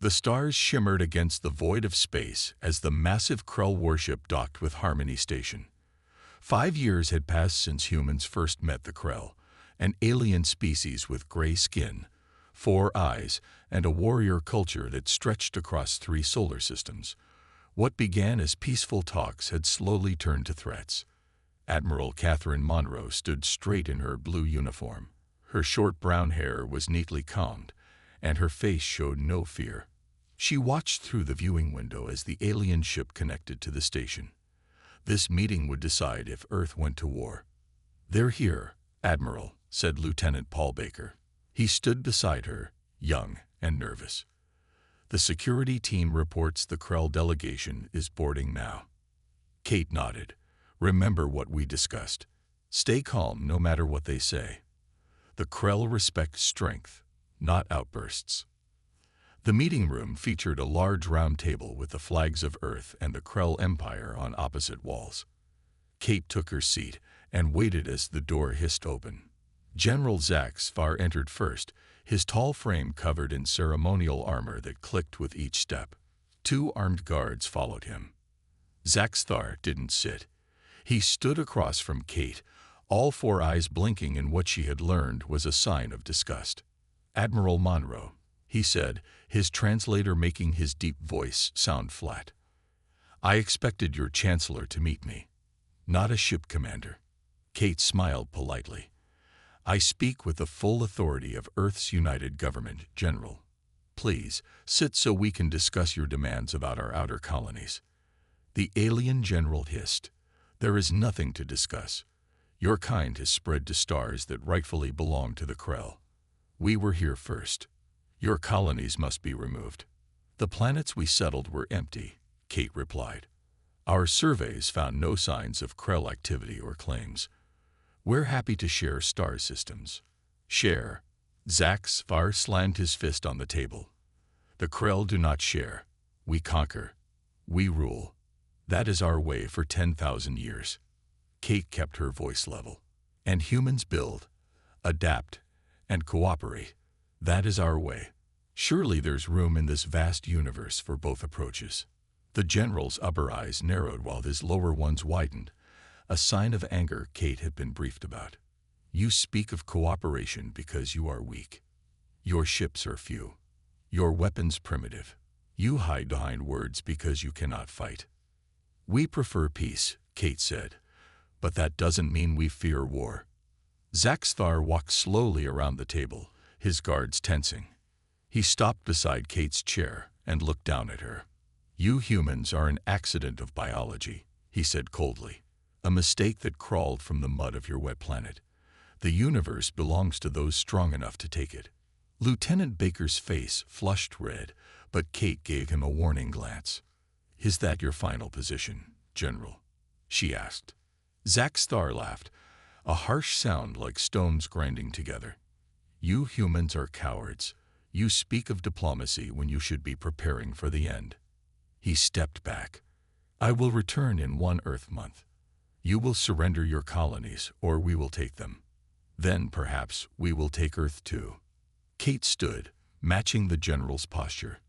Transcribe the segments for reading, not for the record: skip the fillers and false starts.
The stars shimmered against the void of space as the massive Krell warship docked with Harmony Station. 5 years had passed since humans first met the Krell, an alien species with gray skin, 4 eyes, and a warrior culture that stretched across 3 solar systems. What began as peaceful talks had slowly turned to threats. Admiral Catherine Monroe stood straight in her blue uniform. Her short brown hair was neatly combed, and her face showed no fear. She watched through the viewing window as the alien ship connected to the station. This meeting would decide if Earth went to war. "They're here, Admiral," said Lieutenant Paul Baker. He stood beside her, young and nervous. "The security team reports the Krell delegation is boarding now." Kate nodded. "Remember what we discussed. Stay calm no matter what they say. The Krell respect strength, not outbursts." The meeting room featured a large round table with the flags of Earth and the Krell Empire on opposite walls. Kate took her seat and waited as the door hissed open. General Zaxfar entered first, his tall frame covered in ceremonial armor that clicked with each step. 2 armed guards followed him. Zaxfar didn't sit. He stood across from Kate, all 4 eyes blinking in what she had learned was a sign of disgust. "Admiral Monroe," he said, his translator making his deep voice sound flat. "I expected your chancellor to meet me, not a ship commander." Kate smiled politely. "I speak with the full authority of Earth's United Government, General. Please, sit so we can discuss your demands about our outer colonies." The alien general hissed. "There is nothing to discuss. Your kind has spread to stars that rightfully belong to the Krell. We were here first. Your colonies must be removed." "The planets we settled were empty," Kate replied. "Our surveys found no signs of Krell activity or claims. We're happy to share star systems." "Share?" Zaxfar slammed his fist on the table. "The Krell do not share. We conquer. We rule. That is our way for 10,000 years." Kate kept her voice level. "And humans build, adapt, and cooperate. That is our way. Surely there's room in this vast universe for both approaches." The general's upper eyes narrowed while his lower ones widened, a sign of anger Kate had been briefed about. "You speak of cooperation because you are weak. Your ships are few. Your weapons primitive. You hide behind words because you cannot fight." "We prefer peace," Kate said, "but that doesn't mean we fear war." Zaxfar walked slowly around the table, his guards tensing. He stopped beside Kate's chair and looked down at her. "You humans are an accident of biology," he said coldly. "A mistake that crawled from the mud of your wet planet. The universe belongs to those strong enough to take it." Lieutenant Baker's face flushed red, but Kate gave him a warning glance. "Is that your final position, General?" she asked. Zaxfar laughed, a harsh sound like stones grinding together. "You humans are cowards. You speak of diplomacy when you should be preparing for the end." He stepped back. "I will return in 1 Earth month. You will surrender your colonies, or we will take them. Then perhaps we will take Earth too." Kate stood, matching the general's posture.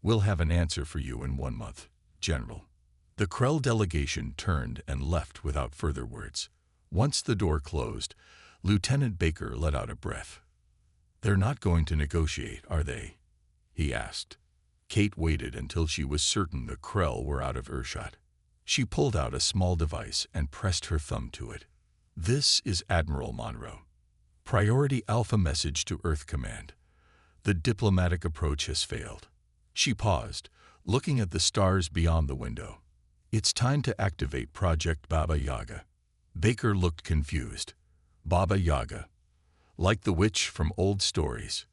"We'll have an answer for you in 1 month, General." The Krell delegation turned and left without further words. Once the door closed, Lieutenant Baker let out a breath. "They're not going to negotiate, are they?" he asked. Kate waited until she was certain the Krell were out of earshot. She pulled out a small device and pressed her thumb to it. "This is Admiral Monroe. Priority Alpha message to Earth Command. The diplomatic approach has failed." She paused, looking at the stars beyond the window. "It's time to activate Project Baba Yaga." Baker looked confused. "Baba Yaga? Like the witch from old stories?"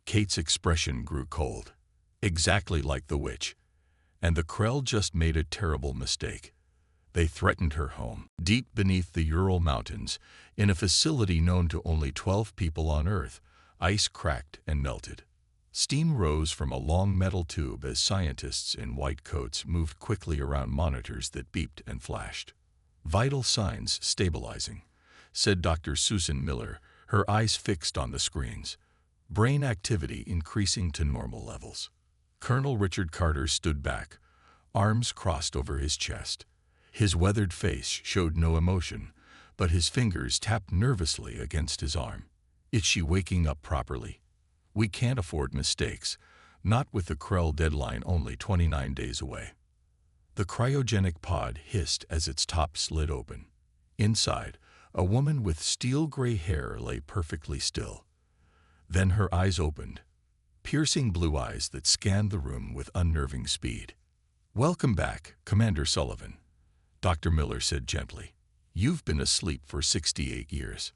Kate's expression grew cold. "Exactly like the witch. And the Krell just made a terrible mistake. They threatened her home, deep beneath the Ural Mountains, in a facility known to only 12 people on Earth. Ice cracked and melted. Steam rose from a long metal tube as scientists in white coats moved quickly around monitors that beeped and flashed. "Vital signs stabilizing," said Dr. Susan Miller, her eyes fixed on the screens. "Brain activity increasing to normal levels. Colonel Richard Carter stood back, arms crossed over his chest. His weathered face showed no emotion, but his fingers tapped nervously against his arm. Is she waking up properly? We can't afford mistakes, not with the Krell deadline only 29 days away. The cryogenic pod hissed as its top slid open. Inside, a woman with steel-gray hair lay perfectly still. Then her eyes opened, piercing blue eyes that scanned the room with unnerving speed. "Welcome back, Commander Sullivan," Dr. Miller said gently. "You've been asleep for 68 years.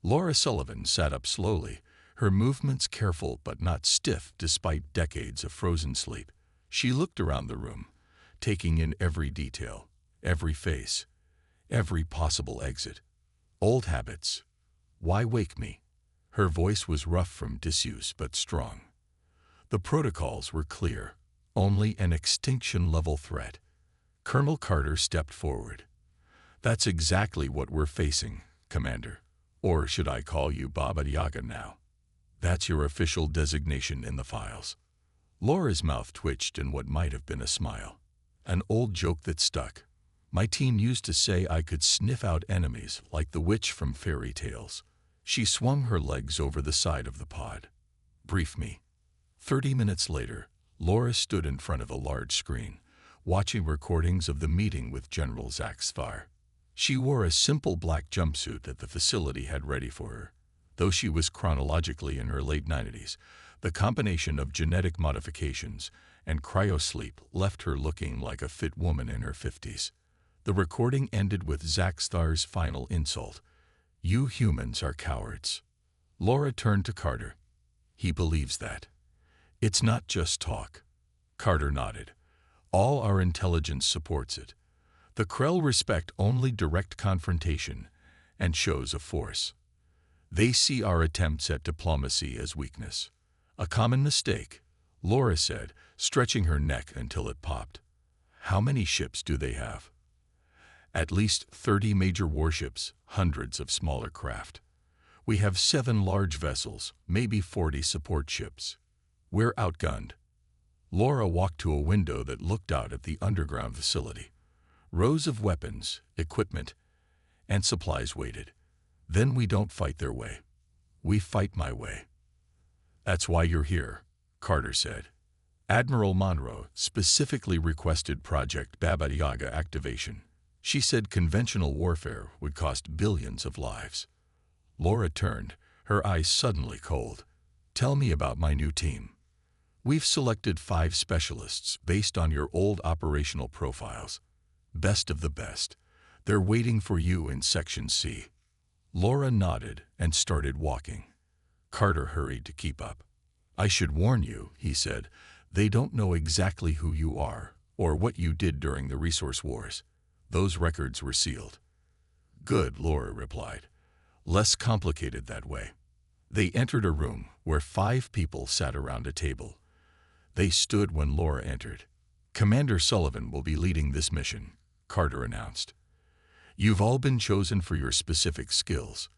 Laura Sullivan sat up slowly, her movements careful but not stiff despite decades of frozen sleep. She looked around the room, taking in every detail, every face, every possible exit. "Old habits. Why wake me?" Her voice was rough from disuse but strong. The protocols were clear, only an extinction-level threat. Colonel Carter stepped forward. "That's exactly what we're facing, Commander. Or should I call you Baba Yaga now? That's your official designation in the files." Laura's mouth twitched in what might have been a smile. An old joke that stuck. My team used to say I could sniff out enemies like the witch from fairy tales. She swung her legs over the side of the pod. "Brief me." 30 minutes later, Laura stood in front of a large screen, watching recordings of the meeting with General Zaxfar. She wore a simple black jumpsuit that the facility had ready for her. Though she was chronologically in her late 90s, the combination of genetic modifications and cryosleep left her looking like a fit woman in her 50s. The recording ended with Zaxfar's final insult: "You humans are cowards." Laura turned to Carter. "He believes that. It's not just talk." Carter nodded. "All our intelligence supports it. The Krell respect only direct confrontation and shows of force. They see our attempts at diplomacy as weakness." "A common mistake," Laura said, stretching her neck until it popped. "How many ships do they have?" "At least 30 major warships, hundreds of smaller craft. We have 7 large vessels, maybe 40 support ships. We're outgunned." Laura walked to a window that looked out at the underground facility. Rows of weapons, equipment, and supplies waited. "Then we don't fight their way. We fight my way." "That's why you're here," Carter said. "Admiral Monroe specifically requested Project Baba Yaga activation. She said conventional warfare would cost billions of lives." Laura turned, her eyes suddenly cold. "Tell me about my new team." "We've selected 5 specialists based on your old operational profiles. Best of the best. They're waiting for you in Section C." Laura nodded and started walking. Carter hurried to keep up. "I should warn you," he said, "they don't know exactly who you are or what you did during the resource wars. Those records were sealed." "Good," Laura replied. "Less complicated that way." They entered a room where 5 people sat around a table. They stood when Laura entered. "Commander Sullivan will be leading this mission," Carter announced. "You've all been chosen for your specific skills.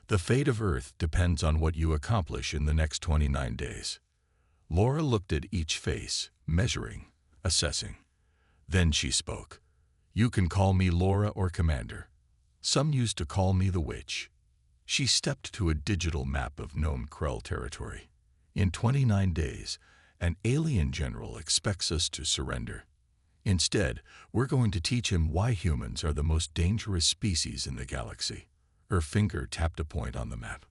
The fate of Earth depends on what you accomplish in the next 29 days." Laura looked at each face, measuring, assessing. Then she spoke. "You can call me Laura or Commander. Some used to call me the Witch." She stepped to a digital map of known Krell territory. "In 29 days, an alien general expects us to surrender. Instead, we're going to teach him why humans are the most dangerous species in the galaxy." Her finger tapped a point on the map.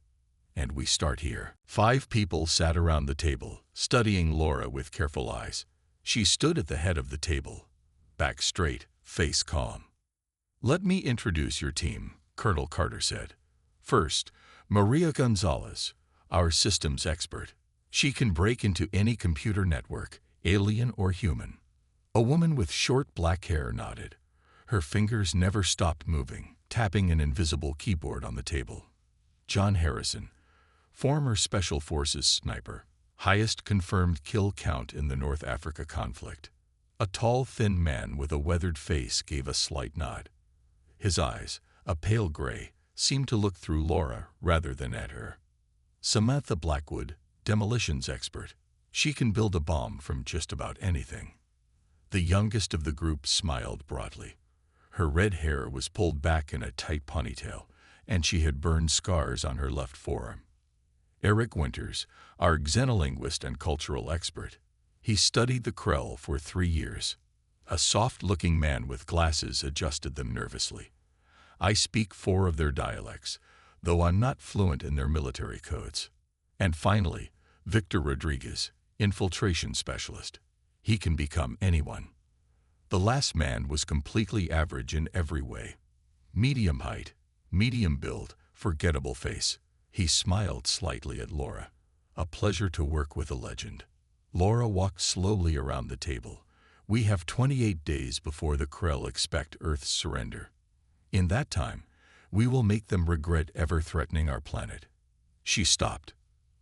"And we start here." 5 people sat around the table, studying Laura with careful eyes. She stood at the head of the table, back straight, face calm. "Let me introduce your team," Colonel Carter said. "First, Maria Gonzalez, our systems expert. She can break into any computer network, alien or human." A woman with short black hair nodded. Her fingers never stopped moving, tapping an invisible keyboard on the table. John Harrison, former Special Forces sniper, highest confirmed kill count in the North Africa conflict. A tall, thin man with a weathered face gave a slight nod. His eyes, a pale gray, seemed to look through Laura rather than at her. Samantha Blackwood, demolitions expert. She can build a bomb from just about anything. The youngest of the group smiled broadly. Her red hair was pulled back in a tight ponytail, and she had burned scars on her left forearm. Eric Winters, our xenolinguist and cultural expert. He studied the Krell for 3 years. A soft-looking man with glasses adjusted them nervously. I speak 4 of their dialects, though I'm not fluent in their military codes. And finally, Victor Rodriguez, infiltration specialist. He can become anyone. The last man was completely average in every way. Medium height, medium build, forgettable face. He smiled slightly at Laura. A pleasure to work with a legend. Laura walked slowly around the table. We have 28 days before the Krell expect Earth's surrender. In that time, we will make them regret ever threatening our planet. She stopped.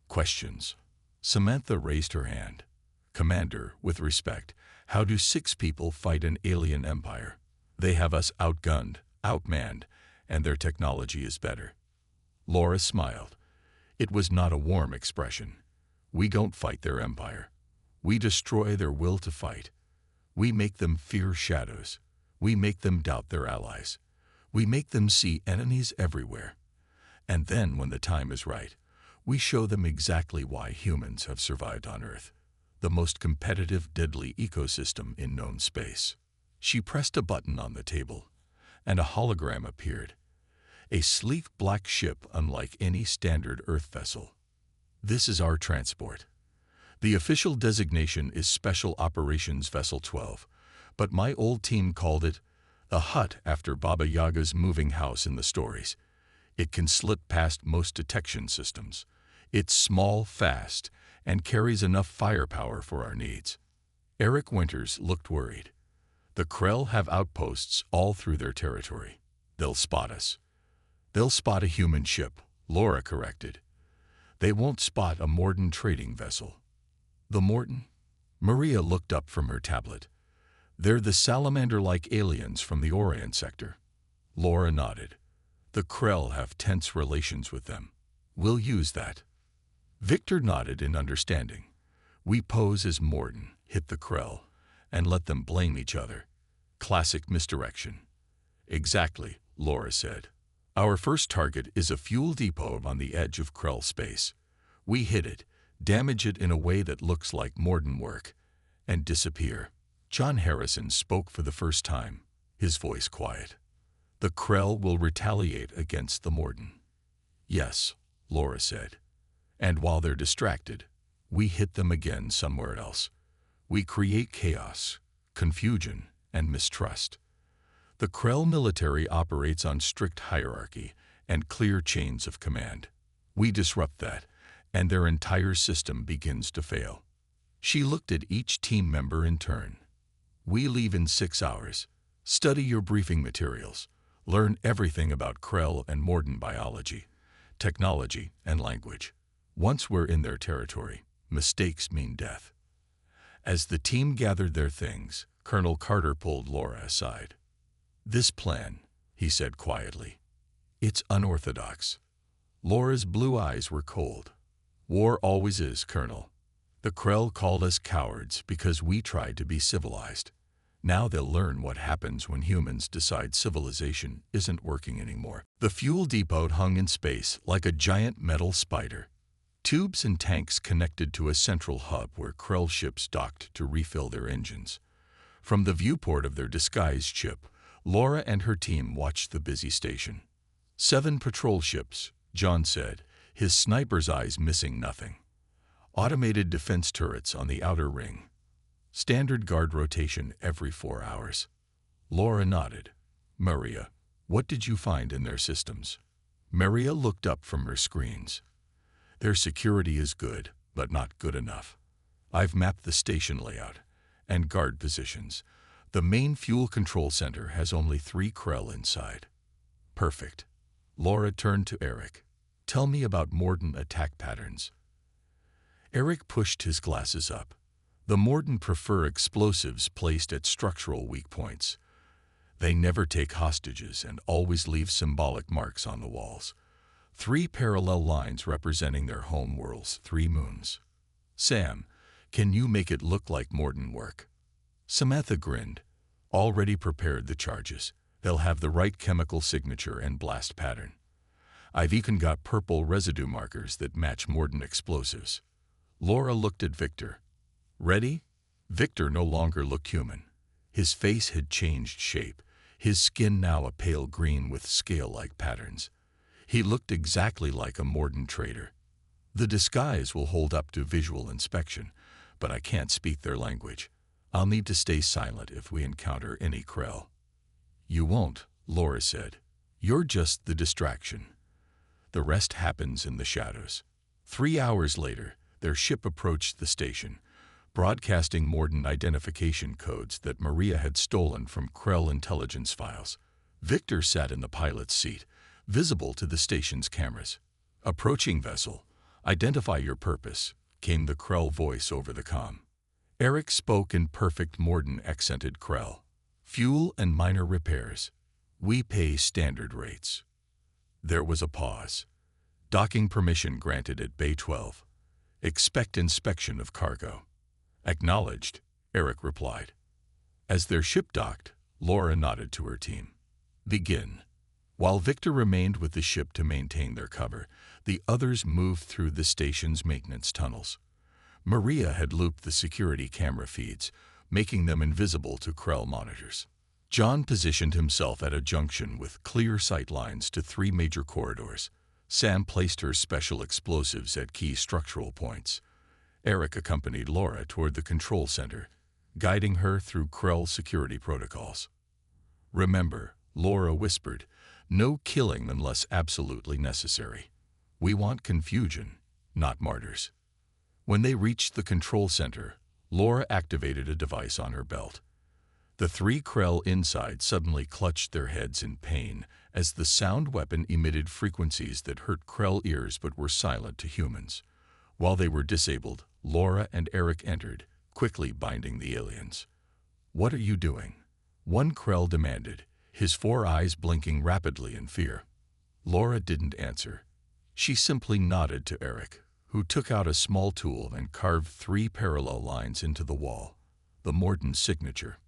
Questions. Samantha raised her hand. Commander, with respect, how do 6 people fight an alien empire? They have us outgunned, outmanned, and their technology is better. Laura smiled. It was not a warm expression. We don't fight their empire. We destroy their will to fight. We make them fear shadows. We make them doubt their allies. We make them see enemies everywhere. And then, when the time is right, we show them exactly why humans have survived on Earth, the most competitive, deadly ecosystem in known space. She pressed a button on the table, and a hologram appeared. A sleek black ship unlike any standard Earth vessel. This is our transport. The official designation is Special Operations Vessel 12, but my old team called it a hut after Baba Yaga's moving house in the stories. It can slip past most detection systems. It's small, fast, and carries enough firepower for our needs. Eric Winters looked worried. The Krell have outposts all through their territory. They'll spot us. They'll spot a human ship, Laura corrected. They won't spot a Morden trading vessel. The Morden? Maria looked up from her tablet. They're the salamander-like aliens from the Orient sector. Laura nodded. The Krell have tense relations with them. We'll use that. Victor nodded in understanding. We pose as Morden, hit the Krell, and let them blame each other. Classic misdirection. Exactly, Laura said. Our first target is a fuel depot on the edge of Krell space. We hit it, damage it in a way that looks like Morden work, and disappear. John Harrison spoke for the first time, his voice quiet. The Krell will retaliate against the Morden. Yes, Laura said. And while they're distracted, we hit them again somewhere else. We create chaos, confusion, and mistrust. The Krell military operates on strict hierarchy and clear chains of command. We disrupt that, and their entire system begins to fail. She looked at each team member in turn. We leave in 6 hours. Study your briefing materials. Learn everything about Krell and Morden biology, technology, and language. Once we're in their territory, mistakes mean death. As the team gathered their things, Colonel Carter pulled Laura aside. This plan, he said quietly, it's unorthodox. Laura's blue eyes were cold. War always is, Colonel. The Krell called us cowards because we tried to be civilized. Now they'll learn what happens when humans decide civilization isn't working anymore. The fuel depot hung in space like a giant metal spider. Tubes and tanks connected to a central hub where Krell ships docked to refill their engines. From the viewport of their disguised ship, Laura and her team watched the busy station. 7 patrol ships, John said, his sniper's eyes missing nothing. Automated defense turrets on the outer ring. Standard guard rotation every 4 hours. Laura nodded. Maria, what did you find in their systems? Maria looked up from her screens. Their security is good, but not good enough. I've mapped the station layout and guard positions. The main fuel control center has only 3 Krell inside. Perfect. Laura turned to Eric. Tell me about Morden attack patterns. Eric pushed his glasses up. The Morden prefer explosives placed at structural weak points. They never take hostages and always leave symbolic marks on the walls. 3 parallel lines representing their home world's 3 moons. Sam, Can you make it look like Morden work? Samantha grinned. Already prepared the charges. They'll have the right chemical signature and blast pattern. I've even got purple residue markers that match Morden explosives. Laura looked at Victor. Ready? Victor no longer looked human. His face had changed shape, his skin now a pale green with scale-like patterns. He looked exactly like a Morden trader. The disguise will hold up to visual inspection, but I can't speak their language. I'll need to stay silent if we encounter any Krell. You won't, Laura said. You're just the distraction. The rest happens in the shadows. 3 hours later, their ship approached the station, broadcasting Morden identification codes that Maria had stolen from Krell intelligence files. Victor sat in the pilot's seat, visible to the station's cameras. Approaching vessel, identify your purpose, came the Krell voice over the comm. Eric spoke in perfect Morden-accented Krell. Fuel and minor repairs. We pay standard rates. There was a pause. Docking permission granted at Bay 12. Expect inspection of cargo. Acknowledged, Eric replied. As their ship docked, Laura nodded to her team. Begin. While Victor remained with the ship to maintain their cover, the others moved through the station's maintenance tunnels. Maria had looped the security camera feeds, making them invisible to Krell monitors. John positioned himself at a junction with clear sight lines to 3 major corridors. Sam placed her special explosives at key structural points. Eric accompanied Laura toward the control center, guiding her through Krell security protocols. Remember, Laura whispered, no killing unless absolutely necessary. We want confusion, not martyrs. When they reached the control center, Laura activated a device on her belt. The 3 Krell inside suddenly clutched their heads in pain as the sound weapon emitted frequencies that hurt Krell ears but were silent to humans. While they were disabled, Laura and Eric entered, quickly binding the aliens. What are you doing? One Krell demanded, his 4 eyes blinking rapidly in fear. Laura didn't answer. She simply nodded to Eric, who took out a small tool and carved 3 parallel lines into the wall, the Morden signature.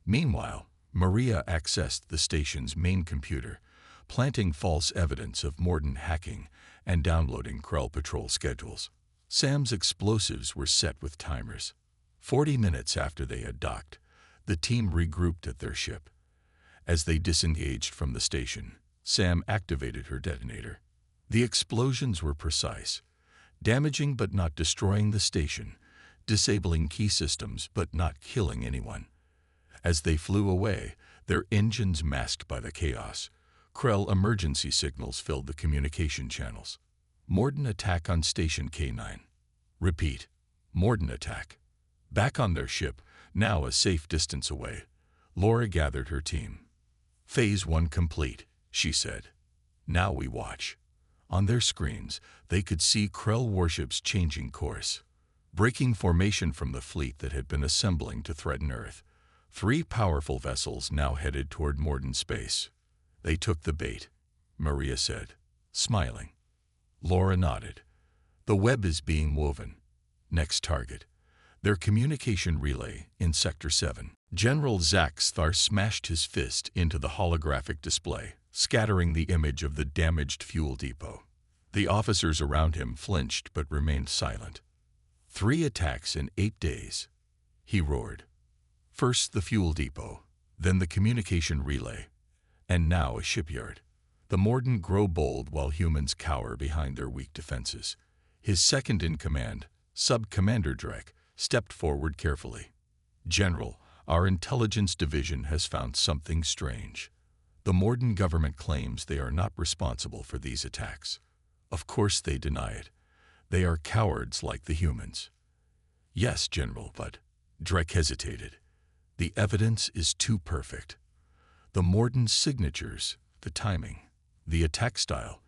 Meanwhile, Maria accessed the station's main computer, planting false evidence of Morden hacking and downloading Krell patrol schedules. Sam's explosives were set with timers. 40 minutes after they had docked, the team regrouped at their ship. As they disengaged from the station, Sam activated her detonator. The explosions were precise, damaging but not destroying the station, disabling key systems but not killing anyone. As they flew away, their engines masked by the chaos, Krell emergency signals filled the communication channels. Morden attack on Station K9. Repeat. Morden attack. Back on their ship, now a safe distance away, Laura gathered her team. Phase 1 complete, she said. Now we watch. On their screens, they could see Krell warships changing course, breaking formation from the fleet that had been assembling to threaten Earth. 3 powerful vessels now headed toward Morden space. They took the bait, Maria said, smiling. Laura nodded. The web is being woven. Next target. Their communication relay in Sector 7. General Zaxthar smashed his fist into the holographic display, scattering the image of the damaged fuel depot. The officers around him flinched but remained silent. 3 attacks in 8 days, he roared. First the fuel depot, then the communication relay, and now a shipyard. The Morden grow bold while humans cower behind their weak defenses. His second-in-command, Sub-Commander Drek, stepped forward carefully. General, our intelligence division has found something strange. The Morden government claims they are not responsible for these attacks. Of course they deny it. They are cowards like the humans. Yes, General, but Drek hesitated. The evidence is too perfect. The Morden signatures, the timing, the attack style,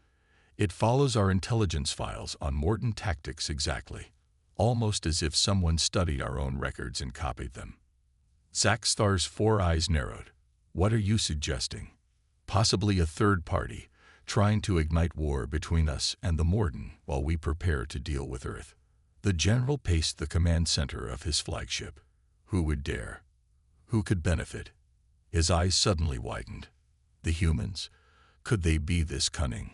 it follows our intelligence files on Morden tactics exactly, almost as if someone studied our own records and copied them. Zaxthar's 4 eyes narrowed. What are you suggesting? Possibly a third party, trying to ignite war between us and the Morden while we prepare to deal with Earth. The general paced the command center of his flagship. Who would dare? Who could benefit? His eyes suddenly widened. The humans? Could they be this cunning?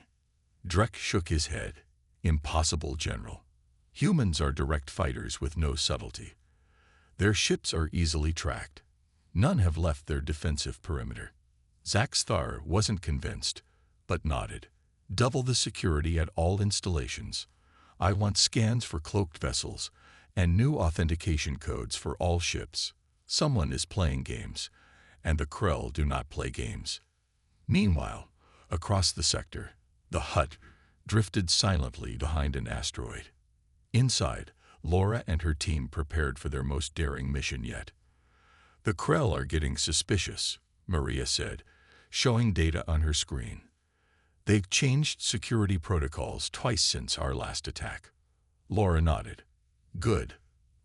Drek shook his head. Impossible, General. Humans are direct fighters with no subtlety. Their ships are easily tracked. None have left their defensive perimeter. Zaxthar wasn't convinced, but nodded. Double the security at all installations. I want scans for cloaked vessels and new authentication codes for all ships. Someone is playing games, and the Krell do not play games. Meanwhile, across the sector, the hut drifted silently behind an asteroid. Inside, Laura and her team prepared for their most daring mission yet. The Krell are getting suspicious, Maria said, showing data on her screen. They've changed security protocols twice since our last attack. Laura nodded. Good.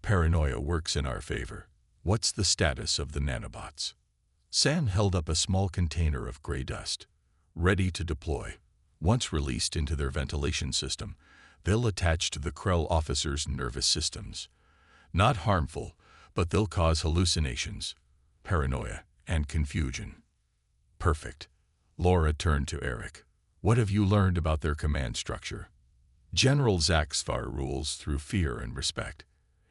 Paranoia works in our favor. What's the status of the nanobots? Sam held up a small container of gray dust, ready to deploy. Once released into their ventilation system, they'll attach to the Krell officers' nervous systems. Not harmful, but they'll cause hallucinations, paranoia, and confusion. Perfect. Laura turned to Eric. What have you learned about their command structure? General Zaxthar rules through fear and respect.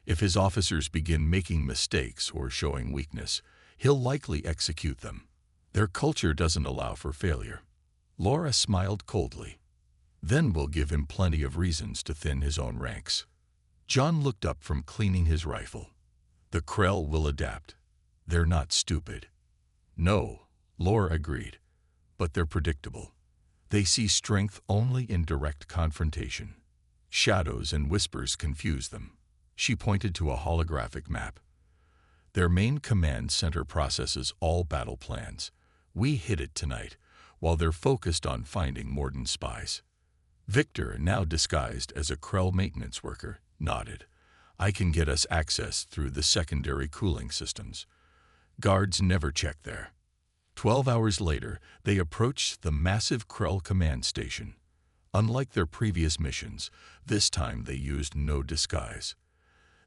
If his officers begin making mistakes or showing weakness, he'll likely execute them. Their culture doesn't allow for failure. Laura smiled coldly. Then we'll give him plenty of reasons to thin his own ranks. John looked up from cleaning his rifle. The Krell will adapt. They're not stupid. No, Laura agreed, but they're predictable. They see strength only in direct confrontation. Shadows and whispers confuse them. She pointed to a holographic map. Their main command center processes all battle plans. We hit it tonight, while they're focused on finding Morden spies. Victor, now disguised as a Krell maintenance worker, nodded. I can get us access through the secondary cooling systems. Guards never check there. 12 hours later, they approached the massive Krell command station. Unlike their previous missions, this time they used no disguise.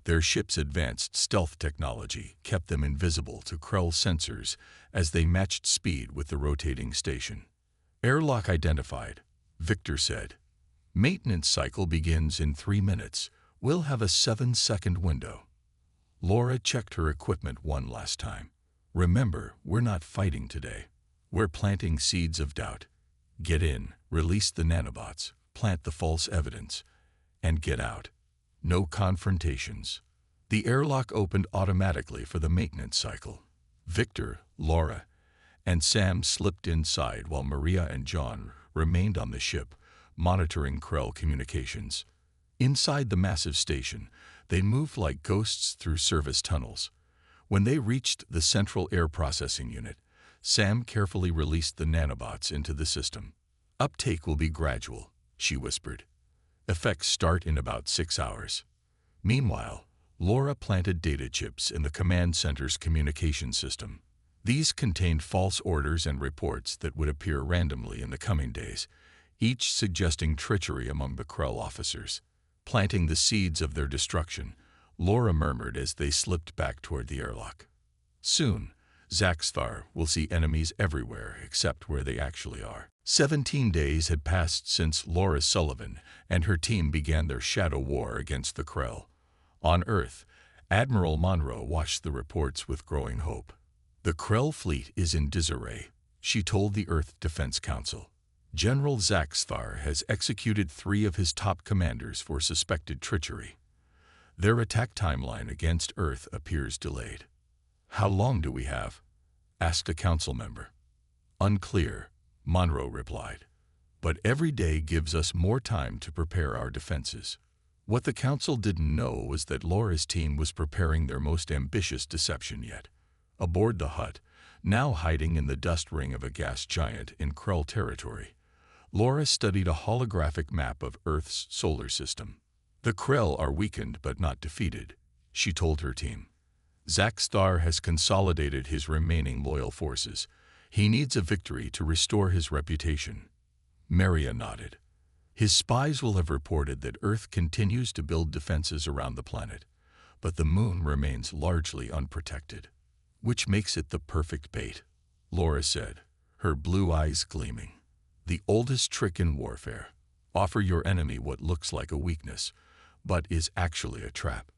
Their ship's advanced stealth technology kept them invisible to Krell sensors as they matched speed with the rotating station. Airlock identified, Victor said. Maintenance cycle begins in 3 minutes. We'll have a 7-second window. Laura checked her equipment one last time. Remember, we're not fighting today. We're planting seeds of doubt. Get in, release the nanobots, plant the false evidence, and get out. No confrontations. The airlock opened automatically for the maintenance cycle. Victor, Laura, and Sam slipped inside while Maria and John remained on the ship, monitoring Krell communications. Inside the massive station, they moved like ghosts through service tunnels. When they reached the central air processing unit, Sam carefully released the nanobots into the system. Uptake will be gradual, she whispered. Effects start in about 6 hours. Meanwhile, Laura planted data chips in the command center's communication system. These contained false orders and reports that would appear randomly in the coming days, each suggesting treachery among the Krell officers. Planting the seeds of their destruction, Laura murmured as they slipped back toward the airlock. Soon, Zaxthar will see enemies everywhere except where they actually are. 17 days had passed since Laura Sullivan and her team began their shadow war against the Krell. On Earth, Admiral Monroe watched the reports with growing hope. The Krell fleet is in disarray, she told the Earth Defense Council. General Zaxthar has executed 3 of his top commanders for suspected treachery. Their attack timeline against Earth appears delayed. How long do we have? Asked a council member. Unclear, Monroe replied. But every day gives us more time to prepare our defenses. What the council didn't know was that Laura's team was preparing their most ambitious deception yet. Aboard the hut, now hiding in the dust ring of a gas giant in Krell territory, Laura studied a holographic map of Earth's solar system. The Krell are weakened but not defeated, she told her team. Zaxthar has consolidated his remaining loyal forces. He needs a victory to restore his reputation. Maria nodded. His spies will have reported that Earth continues to build defenses around the planet, but the moon remains largely unprotected, which makes it the perfect bait, Laura said, her blue eyes gleaming. The oldest trick in warfare: offer your enemy what looks like a weakness, but is actually a trap.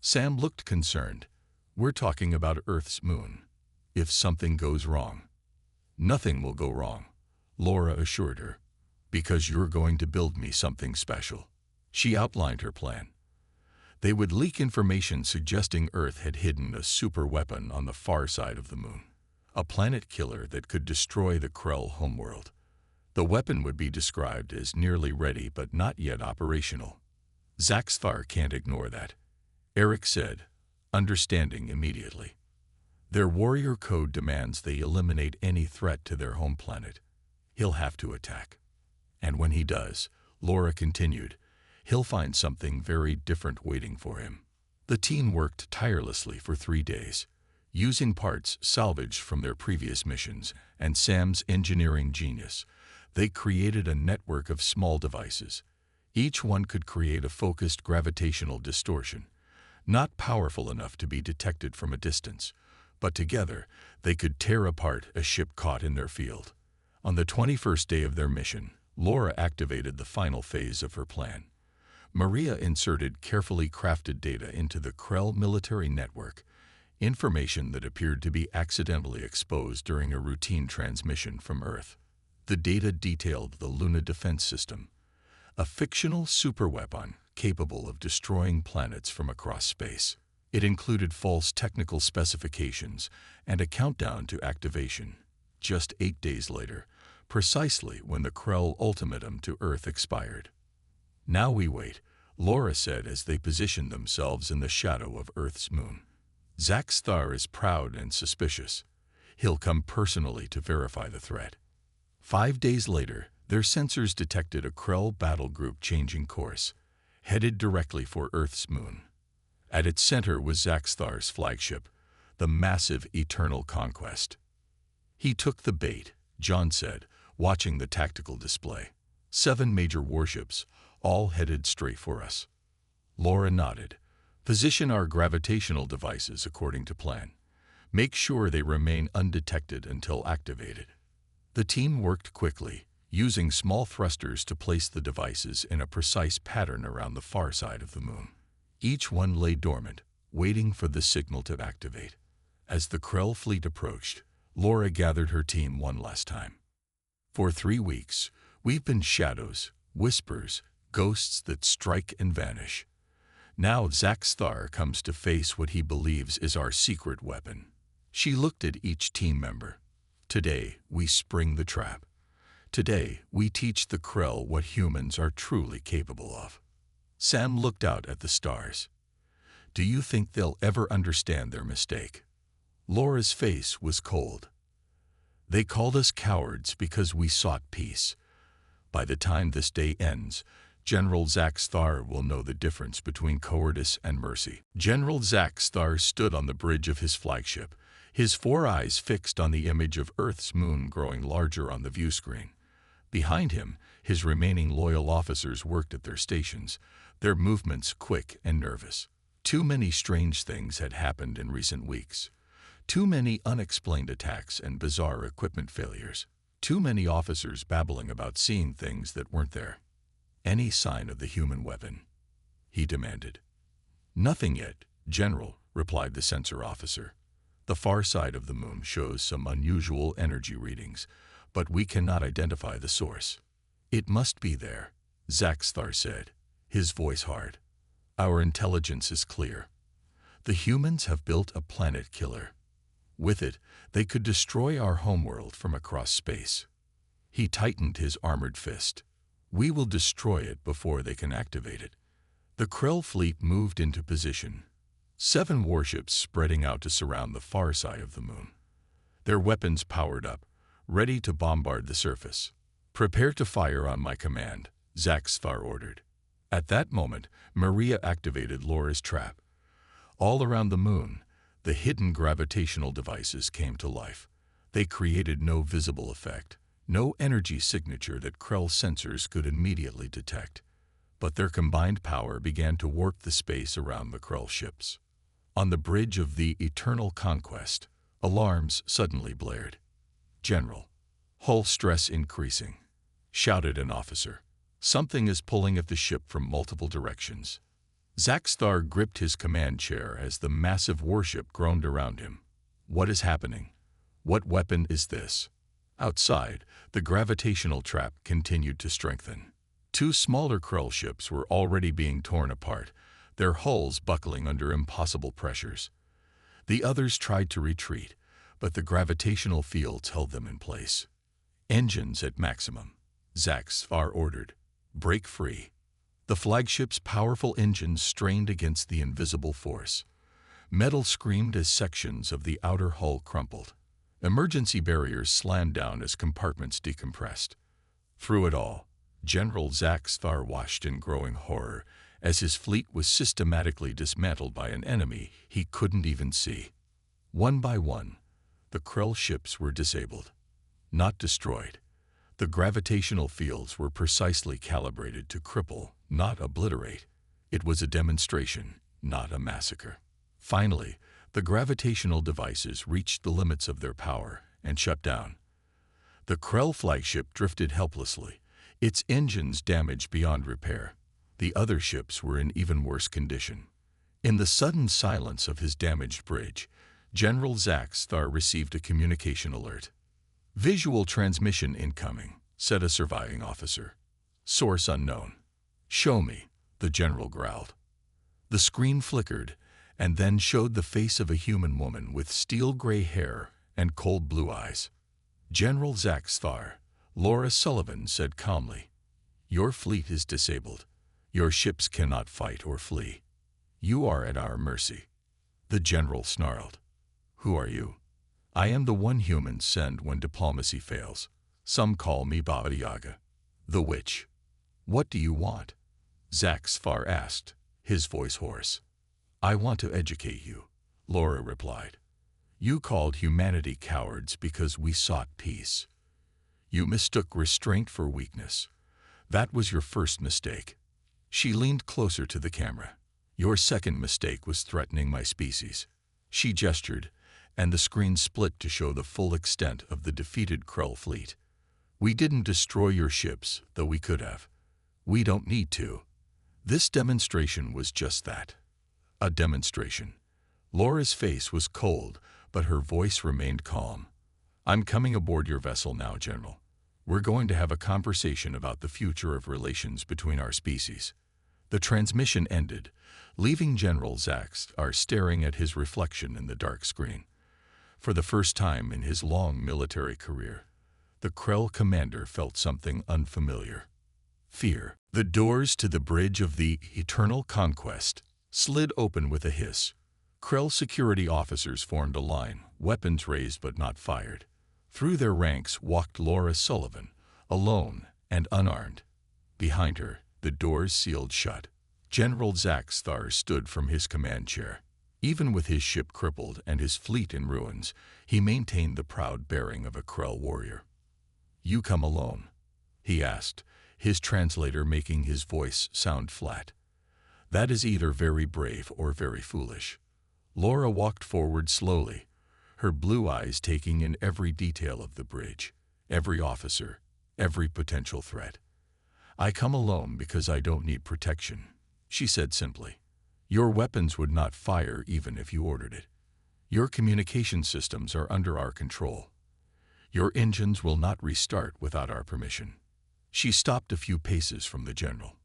Sam looked concerned. We're talking about Earth's moon. If something goes wrong. Nothing will go wrong, Laura assured her, because you're going to build me something special. She outlined her plan. They would leak information suggesting Earth had hidden a super weapon on the far side of the moon, a planet killer that could destroy the Krell homeworld. The weapon would be described as nearly ready but not yet operational. Zaxthar can't ignore that, Eric said, understanding immediately. Their warrior code demands they eliminate any threat to their home planet. He'll have to attack. And when he does, Laura continued, he'll find something very different waiting for him. The team worked tirelessly for 3 days, using parts salvaged from their previous missions and Sam's engineering genius. They created a network of small devices. Each one could create a focused gravitational distortion, not powerful enough to be detected from a distance, but together they could tear apart a ship caught in their field. On the 21st day of their mission, Laura activated the final phase of her plan. Maria inserted carefully crafted data into the Krell military network, information that appeared to be accidentally exposed during a routine transmission from Earth. The data detailed the Luna Defense System, a fictional superweapon capable of destroying planets from across space. It included false technical specifications and a countdown to activation, just 8 days later, precisely when the Krell ultimatum to Earth expired. Now we wait, Laura said as they positioned themselves in the shadow of Earth's moon. Zaxthar is proud and suspicious. He'll come personally to verify the threat. 5 days later, their sensors detected a Krell battle group changing course, headed directly for Earth's moon. At its center was Zaxthar's flagship, the massive Eternal Conquest. He took the bait, John said, watching the tactical display. 7 major warships, all headed straight for us. Laura nodded. Position our gravitational devices according to plan. Make sure they remain undetected until activated. The team worked quickly, using small thrusters to place the devices in a precise pattern around the far side of the moon. Each one lay dormant, waiting for the signal to activate. As the Krell fleet approached, Laura gathered her team one last time. For 3 weeks, we've been shadows, whispers, ghosts that strike and vanish. Now Zaxthar comes to face what he believes is our secret weapon. She looked at each team member. Today, we spring the trap. Today, we teach the Krell what humans are truly capable of. Sam looked out at the stars. Do you think they'll ever understand their mistake? Laura's face was cold. They called us cowards because we sought peace. By the time this day ends, General Zaxthar will know the difference between cowardice and mercy. General Zaxthar stood on the bridge of his flagship, his 4 eyes fixed on the image of Earth's moon growing larger on the view screen. Behind him, his remaining loyal officers worked at their stations, their movements quick and nervous. Too many strange things had happened in recent weeks. Too many unexplained attacks and bizarre equipment failures. Too many officers babbling about seeing things that weren't there. Any sign of the human weapon? He demanded. Nothing yet, General, replied the sensor officer. The far side of the moon shows some unusual energy readings, but we cannot identify the source. It must be there, Zaxthar said, his voice hard. Our intelligence is clear. The humans have built a planet killer. With it, they could destroy our homeworld from across space. He tightened his armored fist. We will destroy it before they can activate it. The Krell fleet moved into position, 7 warships spreading out to surround the far side of the moon. Their weapons powered up, ready to bombard the surface. Prepare to fire on my command, Zaxthar ordered. At that moment, Maria activated Laura's trap. All around the moon, the hidden gravitational devices came to life. They created no visible effect, No energy signature that Krell's sensors could immediately detect. But their combined power began to warp the space around the Krell ships. On the bridge of the Eternal Conquest, alarms suddenly blared. "General, hull stress increasing," shouted an officer. "Something is pulling at the ship from multiple directions." Zaxthar gripped his command chair as the massive warship groaned around him. "What is happening? What weapon is this?" Outside, the gravitational trap continued to strengthen. Two smaller Krell ships were already being torn apart, their hulls buckling under impossible pressures. The others tried to retreat, but the gravitational fields held them in place. "Engines at maximum," Zaxthar ordered. "Break free." The flagship's powerful engines strained against the invisible force. Metal screamed as sections of the outer hull crumpled. Emergency barriers slammed down as compartments decompressed. Through it all, General Zaxthar watched in growing horror as his fleet was systematically dismantled by an enemy he couldn't even see. One by one, the Krell ships were disabled. Not destroyed. The gravitational fields were precisely calibrated to cripple, not obliterate. It was a demonstration, not a massacre. Finally, the gravitational devices reached the limits of their power and shut down. The Krell flagship drifted helplessly, its engines damaged beyond repair. The other ships were in even worse condition. In the sudden silence of his damaged bridge, General Zaxthar received a communication alert. "Visual transmission incoming," said a surviving officer. "Source unknown." "Show me," the general growled. The screen flickered, and then showed the face of a human woman with steel-gray hair and cold blue eyes. "General Zaxthar," Laura Sullivan said calmly, "your fleet is disabled. Your ships cannot fight or flee. You are at our mercy." The general snarled. "Who are you?" "I am the one humans send when diplomacy fails. Some call me Baba Yaga, the witch." "What do you want?" Zaxthar asked, his voice hoarse. "I want to educate you," Laura replied. "You called humanity cowards because we sought peace. You mistook restraint for weakness. That was your first mistake." She leaned closer to the camera. "Your second mistake was threatening my species." She gestured, and the screen split to show the full extent of the defeated Krell fleet. "We didn't destroy your ships, though we could have. We don't need to." This demonstration was just that. A demonstration. Laura's face was cold, but her voice remained calm. "I'm coming aboard your vessel now, General. We're going to have a conversation about the future of relations between our species." The transmission ended, leaving General Zaxthar staring at his reflection in the dark screen. For the first time in his long military career, the Krell commander felt something unfamiliar. Fear. The doors to the bridge of the Eternal Conquest slid open with a hiss. Krell security officers formed a line, weapons raised but not fired. Through their ranks walked Laura Sullivan, alone and unarmed. Behind her, the doors sealed shut. General Zaxthar stood from his command chair. Even with his ship crippled and his fleet in ruins, he maintained the proud bearing of a Krell warrior. "You come alone?" he asked, his translator making his voice sound flat. "That is either very brave or very foolish." Laura walked forward slowly, her blue eyes taking in every detail of the bridge, every officer, every potential threat. "I come alone because I don't need protection," she said simply. "Your weapons would not fire even if you ordered it. Your communication systems are under our control. Your engines will not restart without our permission." She stopped a few paces from the general.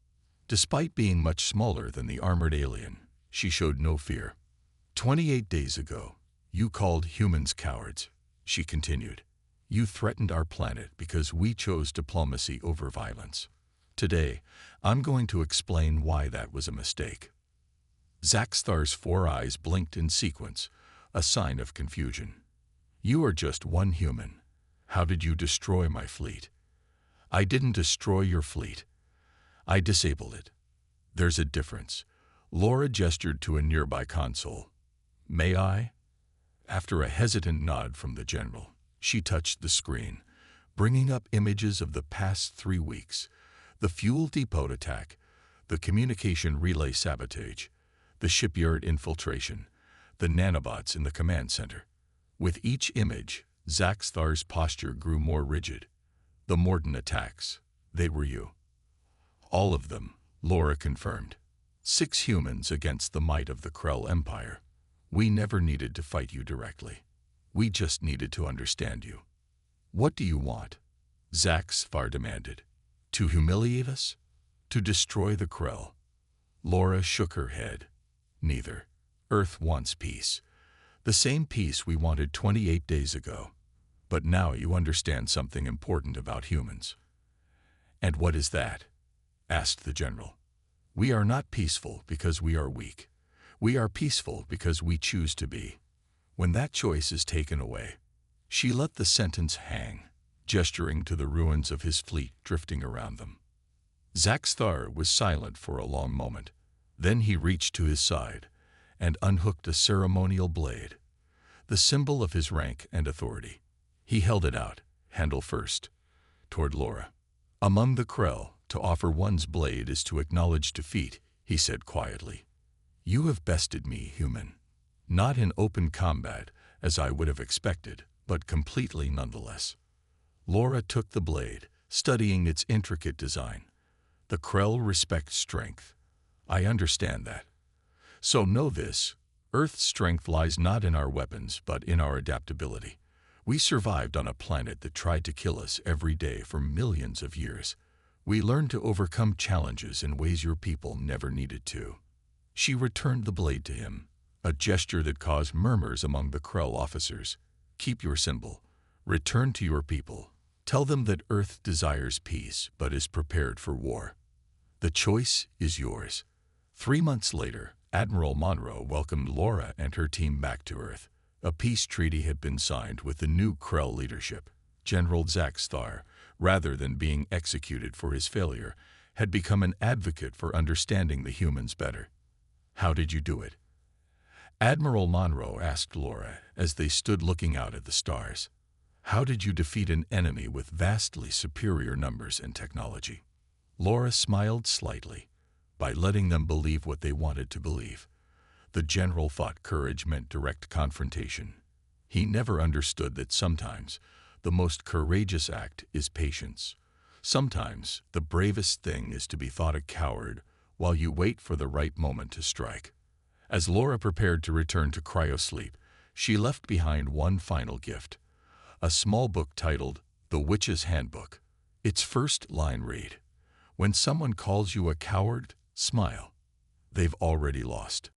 Despite being much smaller than the armored alien, she showed no fear. 28 days ago, you called humans cowards," she continued. "You threatened our planet because we chose diplomacy over violence. Today, I'm going to explain why that was a mistake." Zaxthar's 4 eyes blinked in sequence, a sign of confusion. "You are just one human. How did you destroy my fleet?" "I didn't destroy your fleet. I disabled it." "There's a difference." Laura gestured to a nearby console. "May I?" After a hesitant nod from the general, she touched the screen. bringing up images of the past 3 weeks, the fuel depot attack, the communication relay sabotage, the shipyard infiltration, the nanobots in the command center. With each image, Zaxthar's posture grew more rigid. The Morton attacks, they were you. All of them, Laura confirmed. 6 humans against the might of the Krell Empire. We never needed to fight you directly. We just needed to understand you. What do you want? Zaxthar demanded. To humiliate us? To destroy the Krell? Laura shook her head. Neither. Earth wants peace. The same peace we wanted 28 days ago. But now you understand something important about humans. And what is that? Asked the general. We are not peaceful because we are weak. We are peaceful because we choose to be. When that choice is taken away, she let the sentence hang, gesturing to the ruins of his fleet drifting around them. Zaxthar was silent for a long moment. Then he reached to his side and unhooked a ceremonial blade, the symbol of his rank and authority. He held it out, handle first, toward Laura. Among the Krell, to offer one's blade is to acknowledge defeat, he said quietly. You have bested me, human. Not in open combat, as I would have expected, but completely nonetheless. Laura took the blade, studying its intricate design. The Krell respect strength. I understand that. So know this, Earth's strength lies not in our weapons, but in our adaptability. We survived on a planet that tried to kill us every day for millions of years. We learned to overcome challenges in ways your people never needed to. She returned the blade to him, a gesture that caused murmurs among the Krell officers. Keep your symbol. Return to your people. Tell them that Earth desires peace, but is prepared for war. The choice is yours. 3 months later, Admiral Monroe welcomed Laura and her team back to Earth. A peace treaty had been signed with the new Krell leadership. General Zaxthar, rather than being executed for his failure, had become an advocate for understanding the humans better. How did you do it? Admiral Monroe asked Laura as they stood looking out at the stars. How did you defeat an enemy with vastly superior numbers and technology? Laura smiled slightly. By letting them believe what they wanted to believe. The general thought courage meant direct confrontation. He never understood that sometimes the most courageous act is patience. Sometimes the bravest thing is to be thought a coward while you wait for the right moment to strike. As Laura prepared to return to cryosleep, she left behind one final gift. A small book titled The Witch's Handbook. Its first line read, When someone calls you a coward, smile. They've already lost.